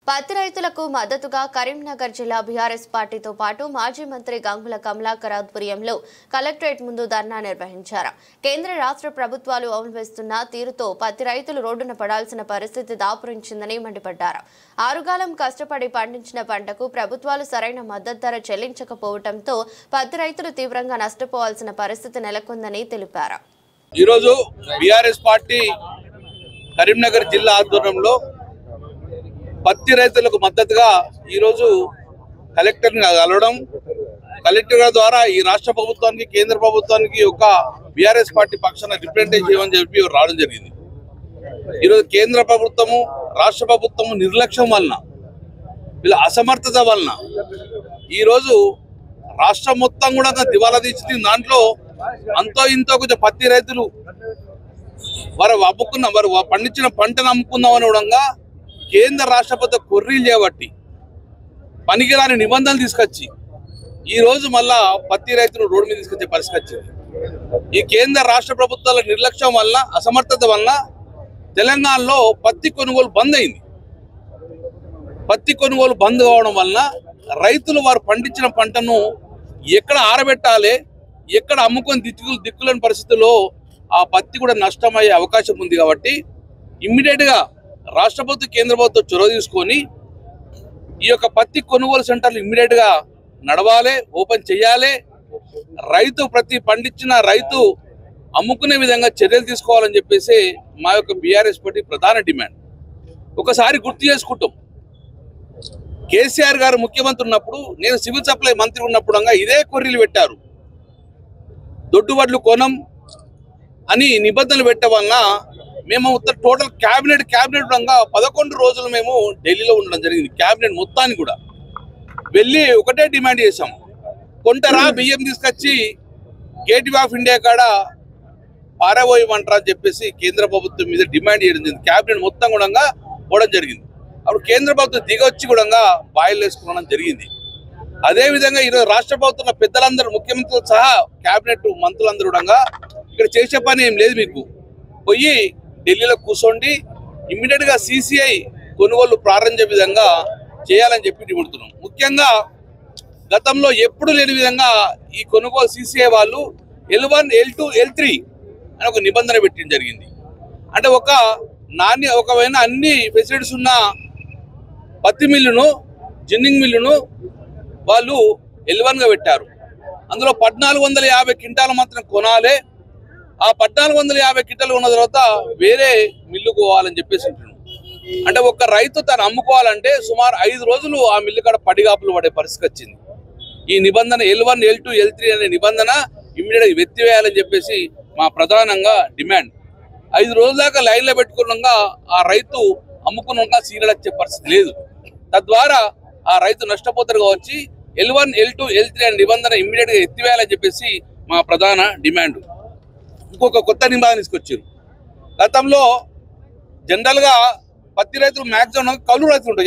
పత్తి రైతులకు మద్దతుగా కరీంనగర్ జిల్లా బీఆర్ఎస్ పార్టీతో పాటు మాజీ మంత్రి గంగుల కమలాకర్ ఆధ్వర్యంలో కలెక్టరేట్ ముందు ధర్నా నిర్వహించారు. కేంద్ర రాష్ట్ర ప్రభుత్వాలు అమలువేస్తున్న తీరుతో పత్తి రైతులు రోడ్డున పడాల్సిన పరిస్థితి దాపురించిందని మండిపడ్డారు. ఆరుగాలం కష్టపడి పండించిన పంటకు ప్రభుత్వాలు సరైన మద్దతు ధర చెల్లించకపోవడంతో పత్తి రైతులు తీవ్రంగా నష్టపోవాల్సిన పరిస్థితి నెలకొందని తెలిపారు. ఈ రోజు బీఆర్ఎస్ పార్టీ కరీంనగర్ జిల్లా ఆధ్వర్యంలో పత్తి రైతులకు మద్దతుగా ఈరోజు కలెక్టర్ని కలవడం, కలెక్టర్ ద్వారా ఈ రాష్ట్ర ప్రభుత్వానికి కేంద్ర ప్రభుత్వానికి ఒక బీఆర్ఎస్ పార్టీ పక్షాన రిప్రజెంటేషన్ చేయమని చెప్పి రావడం జరిగింది. ఈరోజు కేంద్ర ప్రభుత్వము రాష్ట్ర ప్రభుత్వము నిర్లక్ష్యం వలన, వీళ్ళ అసమర్థత వలన ఈరోజు రాష్ట్రం మొత్తం కూడా దివాలా తీసి దాంట్లో అంతో ఇంతో కొంచెం పత్తి రైతులు వారు పండించిన పంటను అమ్ముకుందామని కూడా కేంద్ర రాష్ట్ర ప్రభుత్వం కొర్రీలు చేయబట్టి పనికిరాని నిబంధనలు తీసుకొచ్చి ఈ రోజు మళ్ళా పత్తి రైతులు రోడ్డు మీద తీసుకొచ్చే పరిస్థితి వచ్చింది. ఈ కేంద్ర రాష్ట్ర ప్రభుత్వాల నిర్లక్ష్యం వల్ల, అసమర్థత వల్ల తెలంగాణలో పత్తి కొనుగోలు బంద్ అయింది. పత్తి కొనుగోలు బంద్ కావడం వల్ల రైతులు వారు పండించిన పంటను ఎక్కడ ఆరబెట్టాలి, ఎక్కడ అమ్ముకొని దిక్కులేని పరిస్థితుల్లో ఆ పత్తి కూడా నష్టమయ్యే అవకాశం ఉంది. కాబట్టి ఇమ్మీడియట్గా రాష్ట్ర ప్రభుత్వం కేంద్ర ప్రభుత్వం చొరవ తీసుకొని ఈ యొక్క పత్తి కొనుగోలు సెంటర్లు ఇమ్మీడియట్గా నడవాలి, ఓపెన్ చేయాలి. రైతు పండించిన రైతు అమ్ముకునే విధంగా చర్యలు తీసుకోవాలని చెప్పేసి మా యొక్క బీఆర్ఎస్ పార్టీ ప్రధాన డిమాండ్. ఒకసారి గుర్తు చేసుకుంటాం, కేసీఆర్ గారు ముఖ్యమంత్రి ఉన్నప్పుడు, నేను సివిల్ సప్లై మంత్రి ఉన్నప్పుడు ఇదే కొర్రీలు పెట్టారు. దొడ్డువడ్లు కొనం అని నిబంధనలు పెట్టడం వలన మేము టోటల్ క్యాబినెట్ 11 రోజులు మేము ఢిల్లీలో ఉండడం జరిగింది. క్యాబినెట్ మొత్తాన్ని కూడా వెళ్ళి ఒకటే డిమాండ్ చేశాం, కొంటరా బియ్యం తీసుకొచ్చి గేట్వే ఆఫ్ ఇండియా కాడ పారబోయమంటారా అని చెప్పేసి కేంద్ర ప్రభుత్వం మీద డిమాండ్ చేయడం జరిగింది. క్యాబినెట్ మొత్తం కూడా పోవడం జరిగింది. అప్పుడు కేంద్ర ప్రభుత్వం దిగొచ్చి కూడా బాయిల్ వేసుకోవడం జరిగింది. అదేవిధంగా ఈరోజు రాష్ట్ర ప్రభుత్వంలో పెద్దలందరూ, ముఖ్యమంత్రులు సహా క్యాబినెట్ మంత్రులందరూ కూడా ఇక్కడ చేసే పని ఏం లేదు, మీకు పోయి ఢిల్లీలో కూర్చోండి, ఇమ్మీడియట్గా CCI కొనుగోలు ప్రారంభించే విధంగా చేయాలని చెప్పి డిమాండుతున్నాం. ముఖ్యంగా గతంలో ఎప్పుడు లేని విధంగా ఈ కొనుగోలు CCI వాళ్ళు L1, L2, L3 అని ఒక నిబంధన పెట్టడం జరిగింది. అంటే ఒకవేళ అన్ని ఫెసిలిటీస్ ఉన్న పత్తి మిల్లును, జిన్నింగ్ మిల్లును వాళ్ళు L1గా పెట్టారు. అందులో 1450 క్వింటాలు మాత్రం కొనాలి. ఆ 1450 క్వింటాలు ఉన్న తర్వాత వేరే మిల్లుకు పోవాలని చెప్పేసి ఉంటున్నాం. అంటే ఒక రైతు తను అమ్ముకోవాలంటే సుమారు 5 రోజులు ఆ మిల్లు కాడ పడిగాపులు పడే పరిస్థితి వచ్చింది. ఈ నిబంధన L1, L2, L3 అనే నిబంధన ఇమ్మీడియట్గా ఎత్తివేయాలని చెప్పేసి మా ప్రధానంగా డిమాండ్. 5 రోజుల దాకా లైన్లో పెట్టుకున్నాక ఆ రైతు అమ్ముకున్నాక సీరియల్ వచ్చే పరిస్థితి లేదు. తద్వారా ఆ రైతు నష్టపోతారు కావచ్చు. L1, L2, L3 అనే నిబంధన ఇమ్మీడియట్గా ఎత్తివేయాలని చెప్పేసి మా ప్రధాన డిమాండ్. ఇంకొక కొత్త నిబంధన తీసుకొచ్చారు. గతంలో జనరల్గా పత్తి రైతులు మ్యాక్సిమం కౌలు రైతులు ఉంటాయి.